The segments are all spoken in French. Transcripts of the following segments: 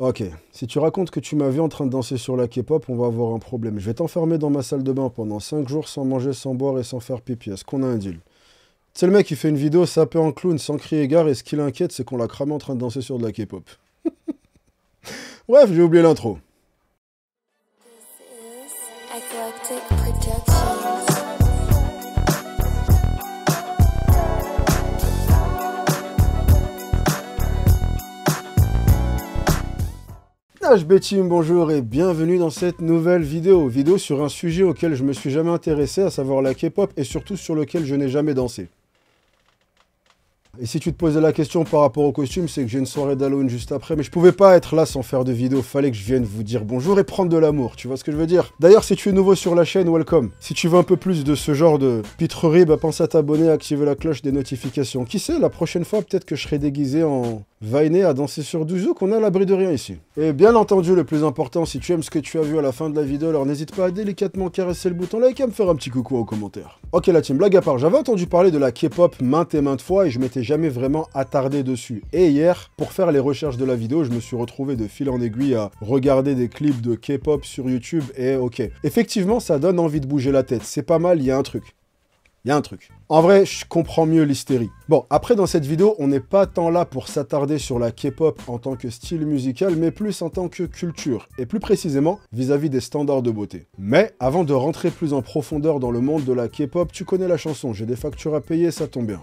Ok, si tu racontes que tu m'as vu en train de danser sur la K-pop, on va avoir un problème. Je vais t'enfermer dans ma salle de bain pendant 5 jours sans manger, sans boire et sans faire pipi. Est-ce qu'on a un deal? C'est le mec qui fait une vidéo sapé en clown sans crier gare et ce qui l'inquiète, c'est qu'on l'a cramé en train de danser sur de la K-pop. Bref, j'ai oublié l'intro. HB-Team, bonjour et bienvenue dans cette nouvelle vidéo. Vidéo sur un sujet auquel je me suis jamais intéressé, à savoir la K-pop, et surtout sur lequel je n'ai jamais dansé. Et si tu te posais la question par rapport au costume, c'est que j'ai une soirée d'Halloween juste après, mais je pouvais pas être là sans faire de vidéo, fallait que je vienne vous dire bonjour et prendre de l'amour, tu vois ce que je veux dire? D'ailleurs, si tu es nouveau sur la chaîne, welcome. Si tu veux un peu plus de ce genre de pitrerie, bah pense à t'abonner et à activer la cloche des notifications. Qui sait, la prochaine fois, peut-être que je serai déguisé en Vainé à danser sur du zouk, on est à l'abri de rien ici. Et bien entendu, le plus important, si tu aimes ce que tu as vu à la fin de la vidéo, alors n'hésite pas à délicatement caresser le bouton like et à me faire un petit coucou en commentaire. Ok la team, blague à part, j'avais entendu parler de la K-pop maintes et maintes fois et je m'étais jamais vraiment attardé dessus. Et hier, pour faire les recherches de la vidéo, je me suis retrouvé de fil en aiguille à regarder des clips de K-pop sur YouTube et ok. Effectivement, ça donne envie de bouger la tête, c'est pas mal, il y a un truc. Il y a un truc. En vrai, je comprends mieux l'hystérie. Bon, après, dans cette vidéo, on n'est pas tant là pour s'attarder sur la K-pop en tant que style musical, mais plus en tant que culture, et plus précisément vis-à-vis des standards de beauté. Mais, avant de rentrer plus en profondeur dans le monde de la K-pop, tu connais la chanson, j'ai des factures à payer, ça tombe bien.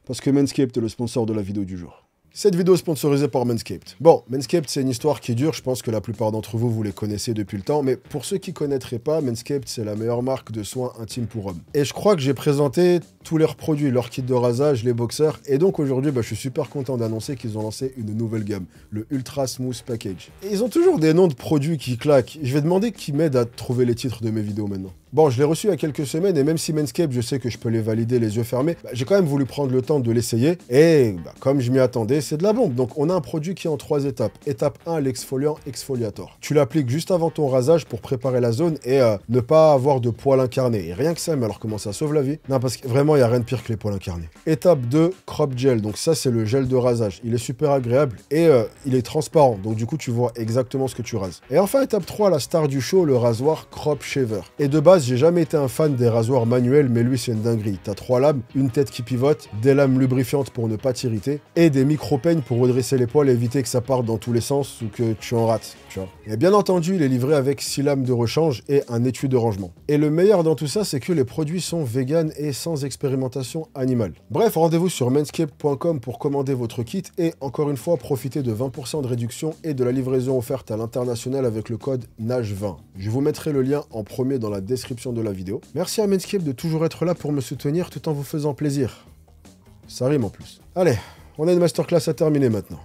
Parce que Manscaped est le sponsor de la vidéo du jour. Cette vidéo est sponsorisée par Manscaped. Bon, Manscaped, c'est une histoire qui dure, je pense que la plupart d'entre vous, vous les connaissez depuis le temps, mais pour ceux qui ne connaîtraient pas, Manscaped, c'est la meilleure marque de soins intimes pour hommes. Et je crois que j'ai présenté tous leurs produits, leur kit de rasage, les boxers, et donc aujourd'hui, je suis super content d'annoncer qu'ils ont lancé une nouvelle gamme, le Ultra Smooth Package. Et ils ont toujours des noms de produits qui claquent. Je vais demander qui m'aide à trouver les titres de mes vidéos maintenant. Bon, je l'ai reçu il y a quelques semaines, et même si Manscaped, je sais que je peux les valider les yeux fermés, j'ai quand même voulu prendre le temps de l'essayer, et comme je m'y attendais, c'est de la bombe. Donc on a un produit qui est en 3 étapes. Étape 1, l'exfoliant exfoliator. Tu l'appliques juste avant ton rasage pour préparer la zone et ne pas avoir de poils incarnés. Et rien que ça, mais alors comment ça sauve la vie? Non, parce que vraiment, il n'y a rien de pire que les poils incarnés. Étape 2, crop gel. Donc ça, c'est le gel de rasage. Il est super agréable et il est transparent. Donc du coup, tu vois exactement ce que tu rases. Et enfin, étape 3, la star du show, le rasoir crop shaver. Et de base, j'ai jamais été un fan des rasoirs manuels, mais lui, c'est une dinguerie. T'as 3 lames, une tête qui pivote, des lames lubrifiantes pour ne pas t'irriter et des micro-peignes pour redresser les poils et éviter que ça parte dans tous les sens ou que tu en rates, tu vois. Et bien entendu, il est livré avec 6 lames de rechange et un étui de rangement. Et le meilleur dans tout ça, c'est que les produits sont vegan et sans expérimentation animale. Bref, rendez-vous sur manscaped.com pour commander votre kit et encore une fois, profitez de 20% de réduction et de la livraison offerte à l'international avec le code NAGE20. Je vous mettrai le lien en premier dans la description de la vidéo. Merci à Manscaped de toujours être là pour me soutenir tout en vous faisant plaisir. Ça rime en plus. Allez, on a une masterclass à terminer maintenant.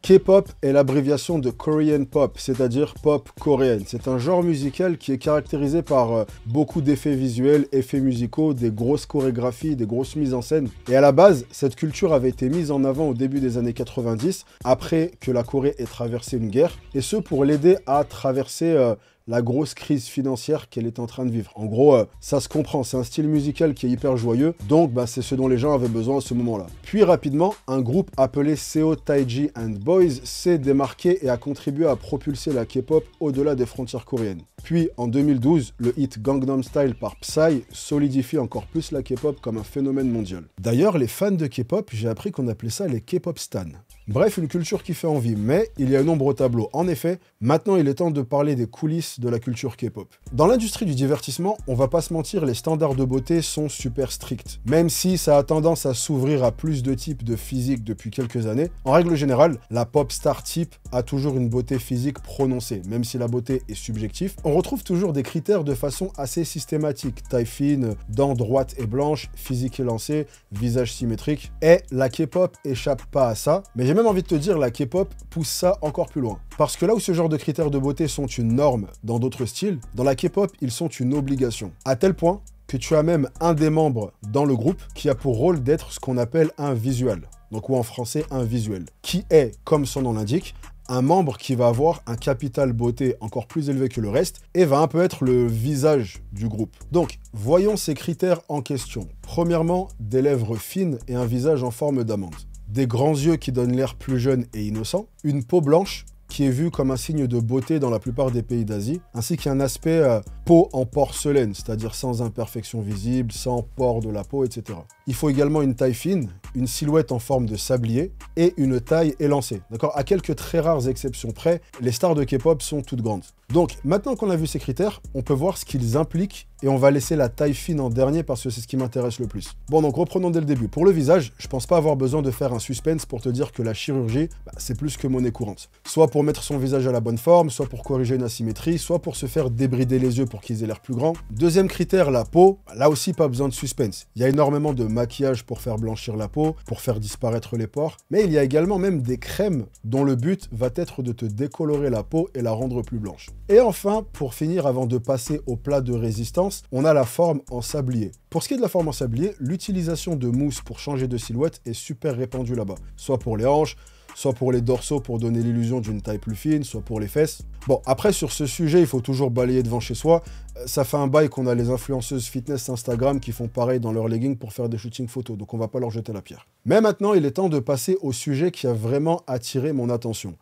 K-pop est l'abréviation de Korean Pop, c'est-à-dire pop coréenne. C'est un genre musical qui est caractérisé par beaucoup d'effets visuels, effets musicaux, des grosses chorégraphies, des grosses mises en scène. Et à la base, cette culture avait été mise en avant au début des années 90, après que la Corée ait traversé une guerre, et ce pour l'aider à traverser la grosse crise financière qu'elle est en train de vivre. En gros, ça se comprend, c'est un style musical qui est hyper joyeux, donc c'est ce dont les gens avaient besoin à ce moment-là. Puis rapidement, un groupe appelé Seo Taiji and Boys s'est démarqué et a contribué à propulser la K-pop au-delà des frontières coréennes. Puis en 2012, le hit Gangnam Style par Psy solidifie encore plus la K-pop comme un phénomène mondial. D'ailleurs, les fans de K-pop, j'ai appris qu'on appelait ça les K-pop stans. Bref, une culture qui fait envie, mais il y a un nombre au tableau. En effet, maintenant il est temps de parler des coulisses de la culture K-pop. Dans l'industrie du divertissement, on va pas se mentir, les standards de beauté sont super stricts. Même si ça a tendance à s'ouvrir à plus de types de physique depuis quelques années, en règle générale, la pop star type a toujours une beauté physique prononcée. Même si la beauté est subjective, on retrouve toujours des critères de façon assez systématique. Taille fine, dents droites et blanches, physique élancée, visage symétrique. Et la K-pop échappe pas à ça, mais j'ai même envie de te dire, la K-pop pousse ça encore plus loin. Parce que là où ce genre de critères de beauté sont une norme dans d'autres styles, dans la K-pop, ils sont une obligation. À tel point que tu as même un des membres dans le groupe qui a pour rôle d'être ce qu'on appelle un visual. Donc ou en français, un visuel. Qui est, comme son nom l'indique, un membre qui va avoir un capital beauté encore plus élevé que le reste et va un peu être le visage du groupe. Donc, voyons ces critères en question. Premièrement, des lèvres fines et un visage en forme d'amande. Des grands yeux qui donnent l'air plus jeune et innocent, une peau blanche, qui est vu comme un signe de beauté dans la plupart des pays d'Asie, ainsi qu'un aspect peau en porcelaine, c'est-à-dire sans imperfection visible, sans pores de la peau, etc. Il faut également une taille fine, une silhouette en forme de sablier et une taille élancée. D'accord? À quelques très rares exceptions près, les stars de K-pop sont toutes grandes. Donc, maintenant qu'on a vu ces critères, on peut voir ce qu'ils impliquent et on va laisser la taille fine en dernier parce que c'est ce qui m'intéresse le plus. Bon, donc reprenons dès le début. Pour le visage, je pense pas avoir besoin de faire un suspense pour te dire que la chirurgie, c'est plus que monnaie courante. Soit pour mettre son visage à la bonne forme, soit pour corriger une asymétrie, soit pour se faire débrider les yeux pour qu'ils aient l'air plus grands. Deuxième critère, la peau. Là aussi, pas besoin de suspense. Il y a énormément de maquillage pour faire blanchir la peau, pour faire disparaître les pores, mais il y a également même des crèmes dont le but va être de te décolorer la peau et la rendre plus blanche. Et enfin, pour finir, avant de passer au plat de résistance, on a la forme en sablier. Pour ce qui est de la forme en sablier, l'utilisation de mousse pour changer de silhouette est super répandue là-bas. Soit pour les hanches, soit pour les dorsaux pour donner l'illusion d'une taille plus fine, soit pour les fesses. Bon, après, sur ce sujet, il faut toujours balayer devant chez soi. Ça fait un bail qu'on a les influenceuses fitness Instagram qui font pareil dans leurs leggings pour faire des shootings photos, donc on va pas leur jeter la pierre. Mais maintenant, il est temps de passer au sujet qui a vraiment attiré mon attention.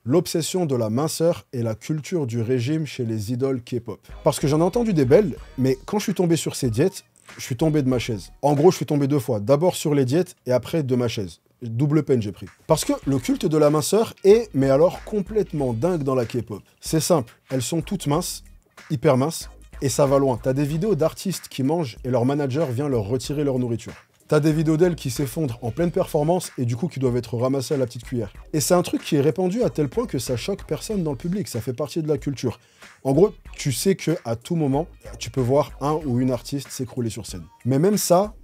L'obsession de la minceur et la culture du régime chez les idoles K-pop. Parce que j'en ai entendu des belles, mais quand je suis tombé sur ces diètes, je suis tombé de ma chaise. En gros, je suis tombé deux fois. D'abord sur les diètes et après de ma chaise. Double peine j'ai pris. Parce que le culte de la minceur est, mais alors complètement dingue dans la K-pop. C'est simple, elles sont toutes minces, hyper minces, et ça va loin. T'as des vidéos d'artistes qui mangent et leur manager vient leur retirer leur nourriture. T'as des vidéos d'elles qui s'effondrent en pleine performance et du coup qui doivent être ramassées à la petite cuillère. Et c'est un truc qui est répandu à tel point que ça choque personne dans le public, ça fait partie de la culture. En gros, tu sais qu'à tout moment, tu peux voir un ou une artiste s'écrouler sur scène. Mais même ça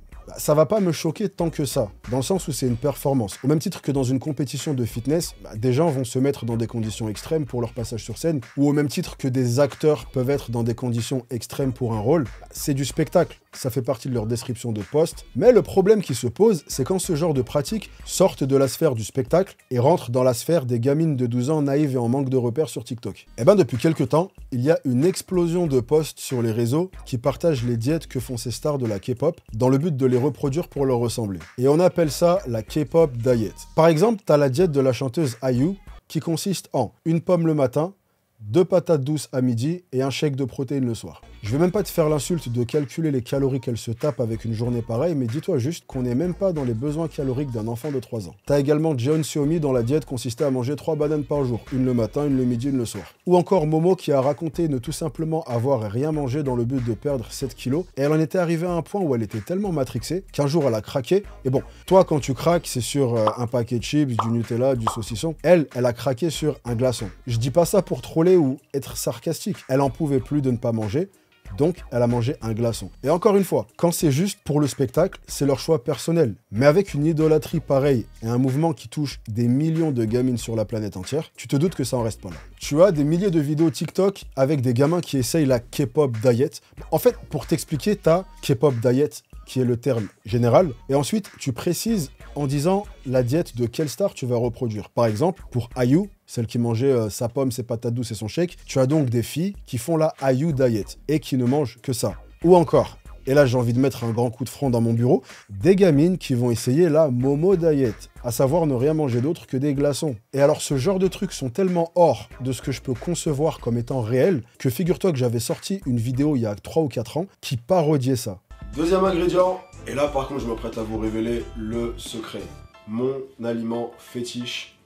va pas me choquer tant que ça, dans le sens où c'est une performance. Au même titre que dans une compétition de fitness, des gens vont se mettre dans des conditions extrêmes pour leur passage sur scène, ou au même titre que des acteurs peuvent être dans des conditions extrêmes pour un rôle, c'est du spectacle. Ça fait partie de leur description de poste. Mais le problème qui se pose, c'est quand ce genre de pratiques sortent de la sphère du spectacle et rentrent dans la sphère des gamines de 12 ans naïves et en manque de repères sur TikTok. Et ben depuis quelques temps, il y a une explosion de posts sur les réseaux qui partagent les diètes que font ces stars de la K-pop dans le but de les reproduire pour leur ressembler. Et on appelle ça la K-pop diet. Par exemple, t'as la diète de la chanteuse IU qui consiste en une pomme le matin, 2 patates douces à midi et un shake de protéines le soir. Je vais même pas te faire l'insulte de calculer les calories qu'elle se tape avec une journée pareille, mais dis-toi juste qu'on n'est même pas dans les besoins caloriques d'un enfant de 3 ans. T'as également Jeon Xiaomi dont la diète consistait à manger 3 bananes par jour, une le matin, une le midi, une le soir. Ou encore Momo qui a raconté ne tout simplement avoir rien mangé dans le but de perdre 7 kilos, et elle en était arrivée à un point où elle était tellement matrixée qu'un jour elle a craqué. Et bon, toi quand tu craques, c'est sur un paquet de chips, du Nutella, du saucisson. Elle a craqué sur un glaçon. Je dis pas ça pour troller ou être sarcastique. Elle en pouvait plus de ne pas manger. Donc, elle a mangé un glaçon. Et encore une fois, quand c'est juste pour le spectacle, c'est leur choix personnel. Mais avec une idolâtrie pareille et un mouvement qui touche des millions de gamines sur la planète entière, tu te doutes que ça en reste pas là. Tu as des milliers de vidéos TikTok avec des gamins qui essayent la K-pop diet. En fait, pour t'expliquer, t'as K-pop diet, qui est le terme général, et ensuite, tu précises en disant la diète de quelle star tu vas reproduire. Par exemple, pour IU, celle qui mangeait sa pomme, ses patates douces et son shake, tu as donc des filles qui font la IU diet et qui ne mangent que ça. Ou encore, et là j'ai envie de mettre un grand coup de front dans mon bureau, des gamines qui vont essayer la Momo diet, à savoir ne rien manger d'autre que des glaçons. Et alors ce genre de trucs sont tellement hors de ce que je peux concevoir comme étant réel, que figure-toi que j'avais sorti une vidéo il y a 3 ou 4 ans qui parodiait ça. Deuxième ingrédient, et là par contre je m'apprête à vous révéler le secret. Mon aliment fétiche,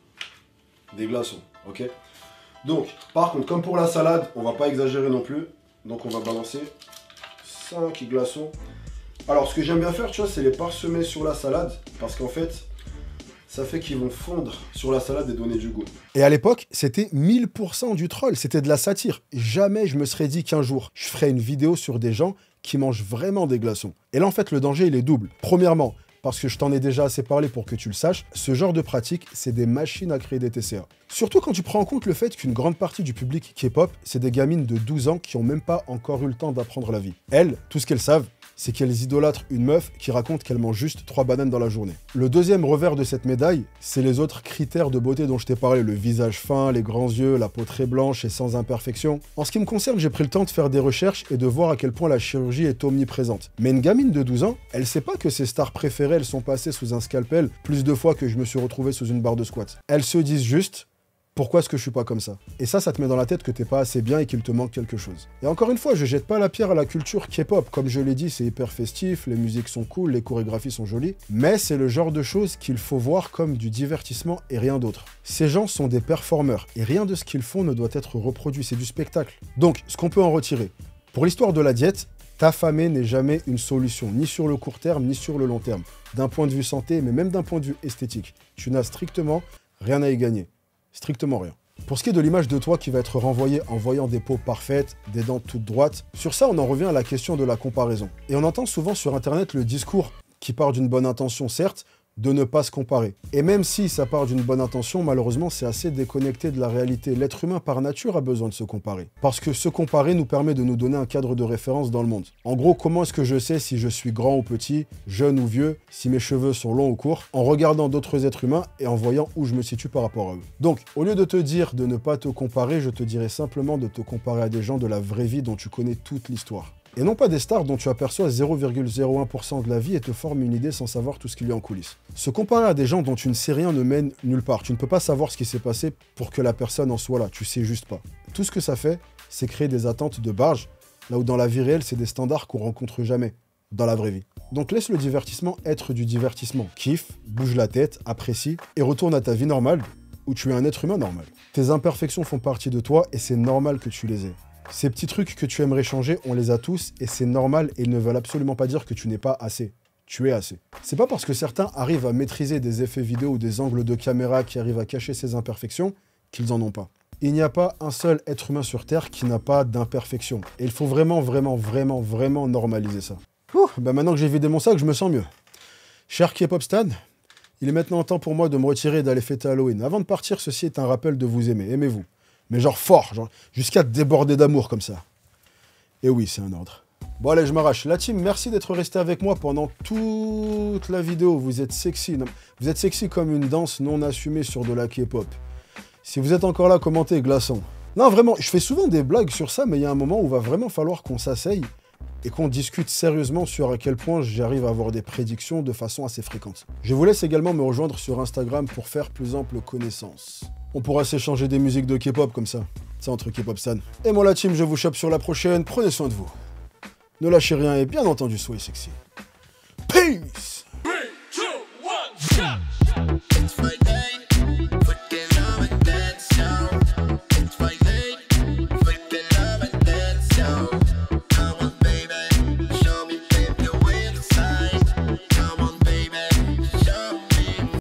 des glaçons, ok? Donc, par contre, comme pour la salade, on va pas exagérer non plus. Donc on va balancer 5 glaçons. Alors ce que j'aime bien faire, tu vois, c'est les parsemer sur la salade. Parce qu'en fait, ça fait qu'ils vont fondre sur la salade et donner du goût. Et à l'époque, c'était 1000% du troll, c'était de la satire. Jamais je me serais dit qu'un jour, je ferais une vidéo sur des gens qui mangent vraiment des glaçons. Et là, en fait, le danger, il est double. Premièrement, parce que je t'en ai déjà assez parlé pour que tu le saches, ce genre de pratique, c'est des machines à créer des TCA. Surtout quand tu prends en compte le fait qu'une grande partie du public K-pop, c'est des gamines de 12 ans qui n'ont même pas encore eu le temps d'apprendre la vie. Elles, tout ce qu'elles savent, c'est qu'elles idolâtrent une meuf qui raconte qu'elle mange juste 3 bananes dans la journée. Le deuxième revers de cette médaille, c'est les autres critères de beauté dont je t'ai parlé, le visage fin, les grands yeux, la peau très blanche et sans imperfection. En ce qui me concerne, j'ai pris le temps de faire des recherches et de voir à quel point la chirurgie est omniprésente. Mais une gamine de 12 ans, elle sait pas que ses stars préférées, elles sont passées sous un scalpel plus de fois que je me suis retrouvé sous une barre de squat. Elles se disent juste, Pourquoi est-ce que je suis pas comme ça? Et ça te met dans la tête que t'es pas assez bien et qu'il te manque quelque chose. Et encore une fois, je jette pas la pierre à la culture K-pop. Comme je l'ai dit, c'est hyper festif, les musiques sont cool, les chorégraphies sont jolies. Mais c'est le genre de choses qu'il faut voir comme du divertissement et rien d'autre. Ces gens sont des performeurs et rien de ce qu'ils font ne doit être reproduit, c'est du spectacle. Donc, ce qu'on peut en retirer. Pour l'histoire de la diète, t'affamer n'est jamais une solution, ni sur le court terme, ni sur le long terme. D'un point de vue santé, mais même d'un point de vue esthétique. Tu n'as strictement rien à y gagner. Strictement rien. Pour ce qui est de l'image de toi qui va être renvoyée en voyant des peaux parfaites, des dents toutes droites, sur ça on en revient à la question de la comparaison. Et on entend souvent sur internet le discours qui part d'une bonne intention certes, de ne pas se comparer. Et même si ça part d'une bonne intention, malheureusement, c'est assez déconnecté de la réalité. L'être humain, par nature, a besoin de se comparer. Parce que se comparer nous permet de nous donner un cadre de référence dans le monde. En gros, comment est-ce que je sais si je suis grand ou petit, jeune ou vieux, si mes cheveux sont longs ou courts, en regardant d'autres êtres humains et en voyant où je me situe par rapport à eux. Donc, au lieu de te dire de ne pas te comparer, je te dirais simplement de te comparer à des gens de la vraie vie dont tu connais toute l'histoire. Et non pas des stars dont tu aperçois 0,01% de la vie et te formes une idée sans savoir tout ce qu'il y a en coulisses. Se comparer à des gens dont tu ne sais rien ne mène nulle part. Tu ne peux pas savoir ce qui s'est passé pour que la personne en soit là. Tu sais juste pas. Tout ce que ça fait, c'est créer des attentes de barge, là où dans la vie réelle, c'est des standards qu'on rencontre jamais, dans la vraie vie. Donc laisse le divertissement être du divertissement. Kiffe, bouge la tête, apprécie, et retourne à ta vie normale, où tu es un être humain normal. Tes imperfections font partie de toi, et c'est normal que tu les aies. Ces petits trucs que tu aimerais changer, on les a tous, et c'est normal, et ils ne veulent absolument pas dire que tu n'es pas assez. Tu es assez. C'est pas parce que certains arrivent à maîtriser des effets vidéo ou des angles de caméra qui arrivent à cacher ces imperfections qu'ils en ont pas. Il n'y a pas un seul être humain sur Terre qui n'a pas d'imperfection. Et il faut vraiment normaliser ça. Maintenant que j'ai vidé mon sac, je me sens mieux. Cher K-pop Stan, il est maintenant temps pour moi de me retirer et d'aller fêter Halloween. Avant de partir, ceci est un rappel de vous aimer. Aimez-vous. Mais genre fort, genre jusqu'à déborder d'amour comme ça. Et oui, c'est un ordre. Bon allez, je m'arrache. La team, merci d'être resté avec moi pendant toute la vidéo. Vous êtes sexy. Non, vous êtes sexy comme une danse non assumée sur de la K-pop. Si vous êtes encore là, commentez, glaçon. Non, vraiment, je fais souvent des blagues sur ça, mais il y a un moment où il va vraiment falloir qu'on s'asseye et qu'on discute sérieusement sur à quel point j'arrive à avoir des prédictions de façon assez fréquente. Je vous laisse également me rejoindre sur Instagram pour faire plus ample connaissance. On pourra s'échanger des musiques de K-pop comme ça. C'est entre K-pop Stan. Et moi la team, je vous chope sur la prochaine. Prenez soin de vous. Ne lâchez rien et bien entendu, soyez sexy. Peace!